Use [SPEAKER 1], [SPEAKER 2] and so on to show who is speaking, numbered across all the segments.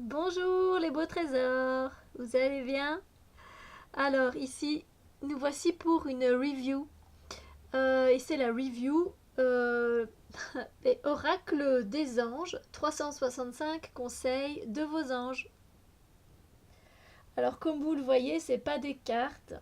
[SPEAKER 1] Bonjour les beaux trésors, vous allez bien? Alors ici, nous voici pour une review. Et c'est la review des oracles des anges, 365 conseils de vos anges. Alors comme vous le voyez, c'est pas des cartes,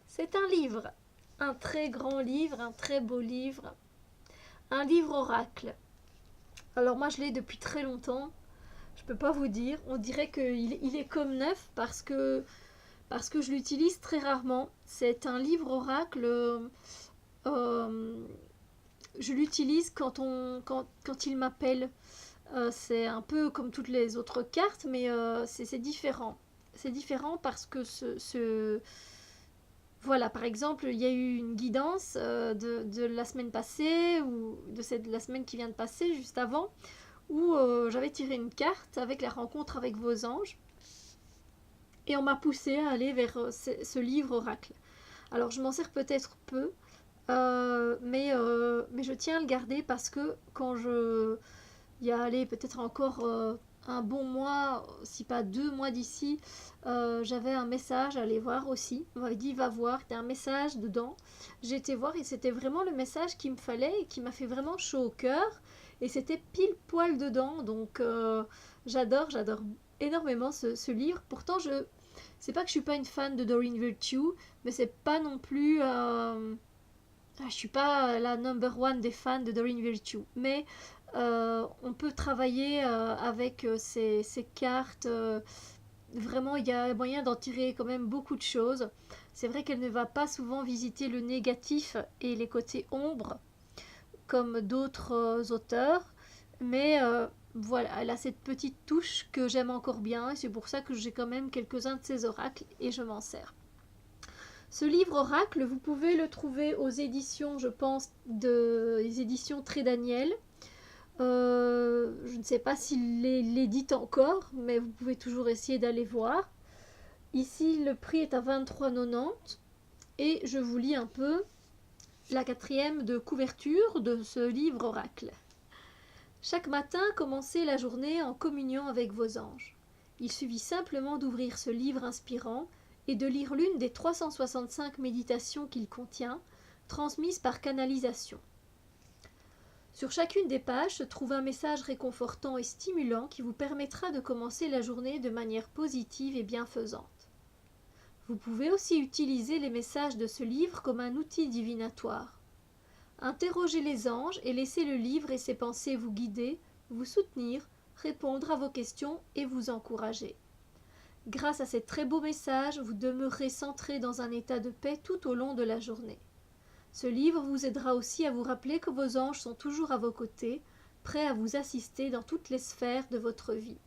[SPEAKER 1] c'est un livre. Un très grand livre, un très beau livre. Un livre oracle. Alors moi je l'ai depuis très longtemps, je peux pas vous dire. On dirait qu'il est comme neuf parce que je l'utilise très rarement. C'est un livre oracle. Euh, je l'utilise quand il m'appelle. C'est un peu comme toutes les autres cartes, mais c'est différent. C'est différent parce que voilà, par exemple, il y a eu une guidance de la semaine passée ou de la semaine qui vient de passer, juste avant, où j'avais tiré une carte avec la rencontre avec vos anges. Et on m'a poussé à aller vers ce livre oracle. Alors je m'en sers peut-être peu, mais je tiens à le garder parce que quand il y a allé peut-être encore un bon mois, si pas 2 mois d'ici, j'avais un message à aller voir aussi. On m'avait dit va voir, il y a un message dedans. J'ai été voir et c'était vraiment le message qu'il me fallait et qui m'a fait vraiment chaud au cœur. Et c'était pile poil dedans, donc j'adore énormément ce livre. Pourtant, c'est pas que je suis pas une fan de Doreen Virtue, mais c'est pas non plus je suis pas la number one des fans de Doreen Virtue, mais on peut travailler avec ces cartes. Vraiment, il y a moyen d'en tirer quand même beaucoup de choses. C'est vrai qu'elle ne va pas souvent visiter le négatif et les côtés ombres comme d'autres auteurs, mais voilà, elle a cette petite touche que j'aime encore bien et c'est pour ça que j'ai quand même quelques-uns de ses oracles et je m'en sers. Ce livre oracle, vous pouvez le trouver aux éditions, je pense, les éditions Très Daniel. Je ne sais pas s'il l'édite encore, mais vous pouvez toujours essayer d'aller voir. Ici, le prix est à 23,90 et je vous lis un peu la quatrième de couverture de ce livre oracle. Chaque matin, commencez la journée en communion avec vos anges. Il suffit simplement d'ouvrir ce livre inspirant et de lire l'une des 365 méditations qu'il contient, transmises par canalisation. Sur chacune des pages se trouve un message réconfortant et stimulant qui vous permettra de commencer la journée de manière positive et bienfaisante. Vous pouvez aussi utiliser les messages de ce livre comme un outil divinatoire. Interrogez les anges et laissez le livre et ses pensées vous guider, vous soutenir, répondre à vos questions et vous encourager. Grâce à ces très beaux messages, vous demeurerez centré dans un état de paix tout au long de la journée. Ce livre vous aidera aussi à vous rappeler que vos anges sont toujours à vos côtés, prêts à vous assister dans toutes les sphères de votre vie.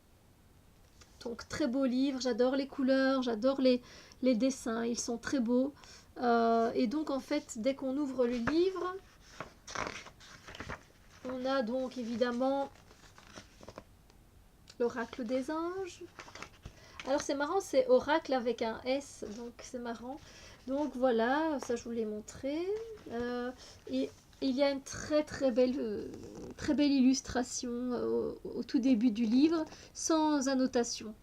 [SPEAKER 1] Donc très beau livre, j'adore les couleurs, j'adore les dessins, ils sont très beaux. Et donc en fait, dès qu'on ouvre le livre, on a donc évidemment l'oracle des anges. Alors c'est marrant, c'est oracle avec un S, donc c'est marrant. Donc voilà, ça je vous l'ai montré. Et il y a une très belle illustration au tout début du livre, sans annotation.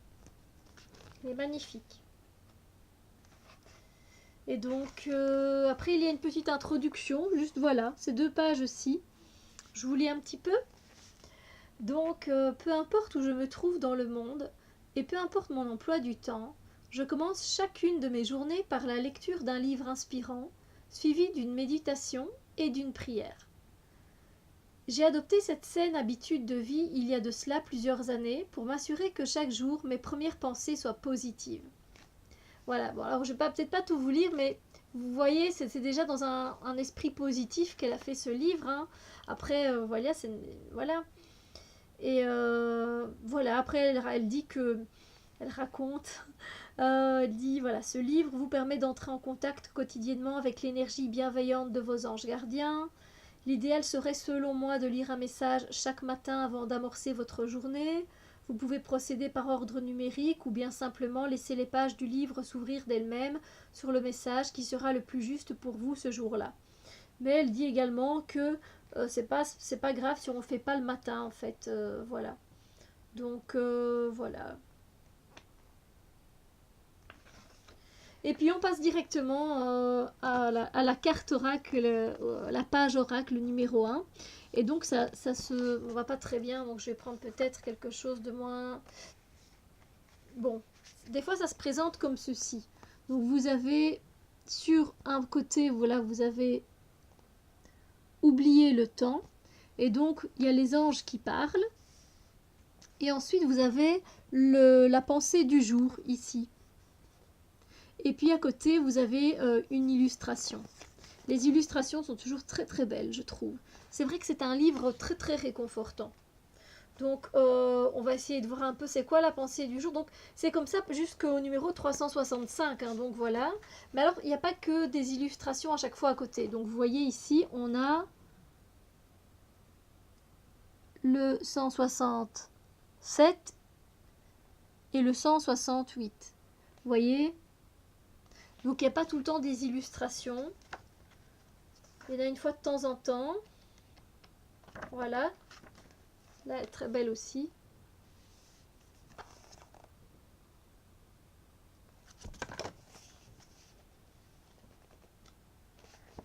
[SPEAKER 1] Elle est magnifique. Et donc après il y a une petite introduction, juste voilà, ces 2 pages-ci. Je vous lis un petit peu. Donc peu importe où je me trouve dans le monde, et peu importe mon emploi du temps, je commence chacune de mes journées par la lecture d'un livre inspirant, suivi d'une méditation et d'une prière. J'ai adopté cette saine habitude de vie il y a de cela plusieurs années pour m'assurer que chaque jour mes premières pensées soient positives. Voilà, bon alors je vais peut-être pas tout vous lire, mais vous voyez, c'est déjà dans un esprit positif qu'elle a fait ce livre. Hein. Après, voilà. Et voilà, après elle dit que elle raconte, elle dit voilà, ce livre vous permet d'entrer en contact quotidiennement avec l'énergie bienveillante de vos anges gardiens. L'idéal serait selon moi de lire un message chaque matin avant d'amorcer votre journée. Vous pouvez procéder par ordre numérique ou bien simplement laisser les pages du livre s'ouvrir d'elles-mêmes sur le message qui sera le plus juste pour vous ce jour-là. Mais elle dit également que c'est pas grave si on ne le fait pas le matin en fait, voilà. Donc voilà. Et puis on passe directement à la carte oracle, la page oracle numéro 1. Et donc ça se on va pas très bien, donc je vais prendre peut-être quelque chose de moins... Bon, des fois ça se présente comme ceci. Donc vous avez sur un côté, voilà, vous avez oublié le temps. Et donc il y a les anges qui parlent. Et ensuite vous avez la pensée du jour ici. Et puis à côté vous avez une illustration. Les illustrations sont toujours très très belles, je trouve. C'est vrai que c'est un livre très très réconfortant. Donc on va essayer de voir un peu c'est quoi la pensée du jour. Donc c'est comme ça jusqu'au numéro 365, hein, donc voilà. Mais alors il n'y a pas que des illustrations à chaque fois à côté. Donc vous voyez ici on a le 167 et le 168. Vous voyez? Donc il n'y a pas tout le temps des illustrations. Il y en a une fois de temps en temps. Voilà. Là, elle est très belle aussi.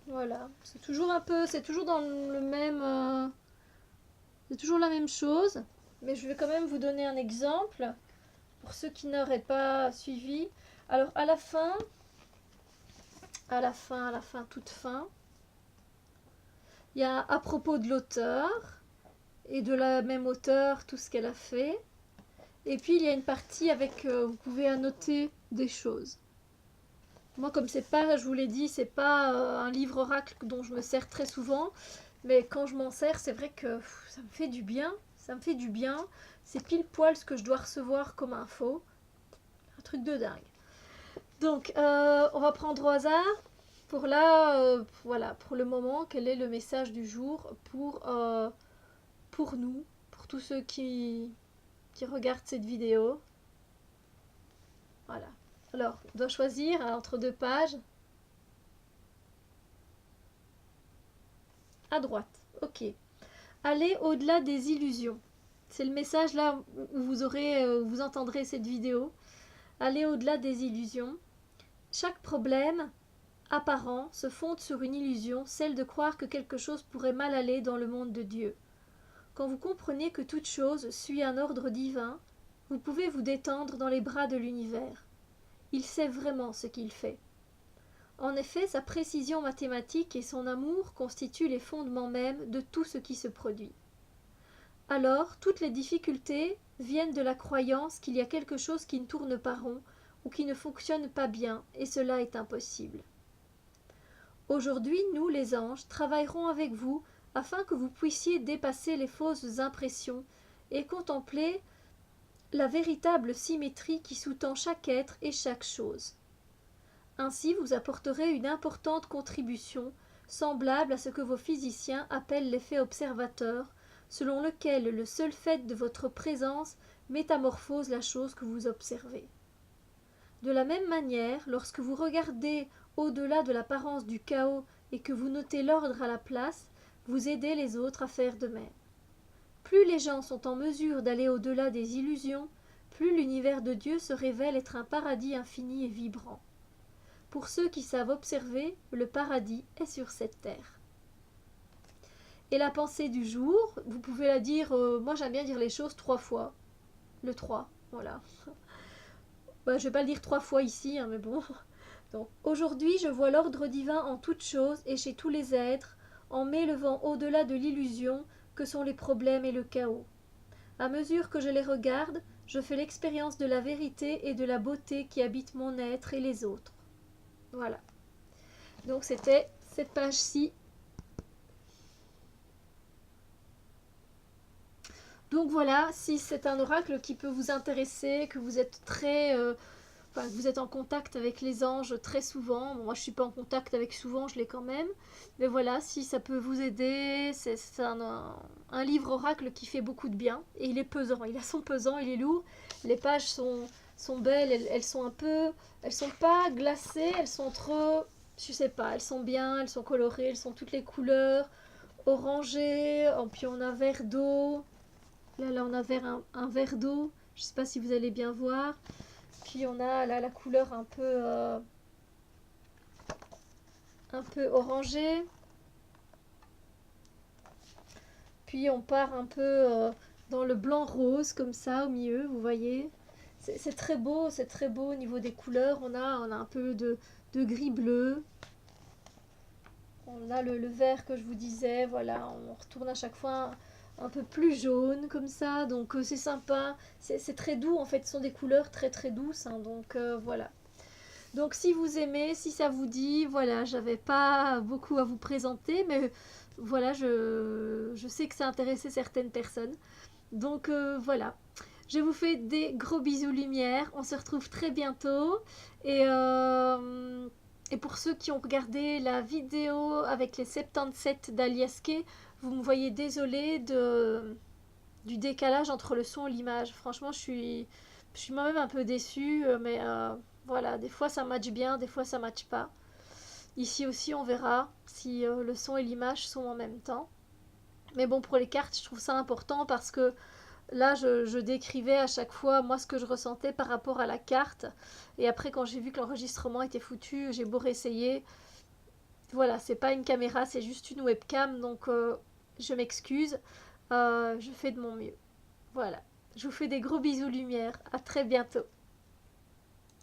[SPEAKER 1] Voilà. C'est toujours un peu... C'est toujours dans le même... c'est toujours la même chose. Mais je vais quand même vous donner un exemple. Pour ceux qui n'auraient pas suivi. Alors, à la fin, toute fin, il y a à propos de l'auteur et de la même auteure, tout ce qu'elle a fait. Et puis il y a une partie avec, vous pouvez annoter des choses. Moi, comme c'est pas, je vous l'ai dit, c'est pas un livre oracle dont je me sers très souvent, mais quand je m'en sers, c'est vrai que ça me fait du bien. Ça me fait du bien. C'est pile poil ce que je dois recevoir comme info. Un truc de dingue. Donc, on va prendre au hasard. Pour là, voilà, pour le moment, quel est le message du jour pour nous, pour tous ceux qui regardent cette vidéo. Voilà. Alors, on doit choisir entre deux pages. À droite. Ok. Allez au-delà des illusions. C'est le message là où vous entendrez cette vidéo. Allez au-delà des illusions. Chaque problème apparent se fonde sur une illusion, celle de croire que quelque chose pourrait mal aller dans le monde de Dieu. Quand vous comprenez que toute chose suit un ordre divin, vous pouvez vous détendre dans les bras de l'univers. Il sait vraiment ce qu'il fait. En effet, sa précision mathématique et son amour constituent les fondements mêmes de tout ce qui se produit. Alors, toutes les difficultés viennent de la croyance qu'il y a quelque chose qui ne tourne pas rond ou qui ne fonctionne pas bien, et cela est impossible. Aujourd'hui, nous, les anges, travaillerons avec vous afin que vous puissiez dépasser les fausses impressions et contempler la véritable symétrie qui sous-tend chaque être et chaque chose. Ainsi, vous apporterez une importante contribution, semblable à ce que vos physiciens appellent l'effet observateur, selon lequel le seul fait de votre présence métamorphose la chose que vous observez. De la même manière, lorsque vous regardez au-delà de l'apparence du chaos et que vous notez l'ordre à la place, vous aidez les autres à faire de même. Plus les gens sont en mesure d'aller au-delà des illusions, plus l'univers de Dieu se révèle être un paradis infini et vibrant. Pour ceux qui savent observer, le paradis est sur cette terre. Et la pensée du jour, vous pouvez la dire, moi j'aime bien dire les choses 3 fois. Le 3, voilà. Je ne vais pas le dire 3 fois ici, hein, mais bon. Donc, aujourd'hui, je vois l'ordre divin en toutes choses et chez tous les êtres, en m'élevant au-delà de l'illusion que sont les problèmes et le chaos. À mesure que je les regarde, je fais l'expérience de la vérité et de la beauté qui habitent mon être et les autres. Voilà. Donc c'était cette page-ci. Donc voilà, si c'est un oracle qui peut vous intéresser, que vous êtes que vous êtes en contact avec les anges très souvent. Bon, moi je suis pas en contact avec souvent, je l'ai quand même. Mais voilà, si ça peut vous aider, c'est un livre oracle qui fait beaucoup de bien. Et il est pesant, il a son pesant, il est lourd. Les pages sont belles, elles sont un peu... Elles sont pas glacées, elles sont trop... Je sais pas, elles sont bien, elles sont colorées, elles sont toutes les couleurs. Orangé, puis on a vert d'eau. Là on a un verre d'eau, je ne sais pas si vous allez bien voir. Puis on a là la couleur un peu orangée. Puis on part un peu dans le blanc rose comme ça au milieu, vous voyez. C'est très beau au niveau des couleurs. On a un peu de gris bleu. On a le vert que je vous disais, voilà, on retourne à chaque fois un peu plus jaune comme ça, donc c'est sympa, c'est très doux en fait, ce sont des couleurs très très douces, hein, donc voilà. Donc si vous aimez, si ça vous dit, voilà, j'avais pas beaucoup à vous présenter, mais voilà, je sais que ça intéressait certaines personnes. Donc voilà, je vous fais des gros bisous lumière, on se retrouve très bientôt. Et, euh, et pour ceux qui ont regardé la vidéo avec les 77 d'Aliaské, vous me voyez désolé du décalage entre le son et l'image. Franchement, je suis moi-même un peu déçue, mais voilà, des fois ça match bien, des fois ça match pas. Ici aussi, on verra si le son et l'image sont en même temps. Mais bon, pour les cartes, je trouve ça important parce que là, je décrivais à chaque fois moi ce que je ressentais par rapport à la carte. Et après, quand j'ai vu que l'enregistrement était foutu, j'ai beau réessayer. Voilà, c'est pas une caméra, c'est juste une webcam, donc je m'excuse. Je fais de mon mieux. Voilà. Je vous fais des gros bisous lumière. À très bientôt.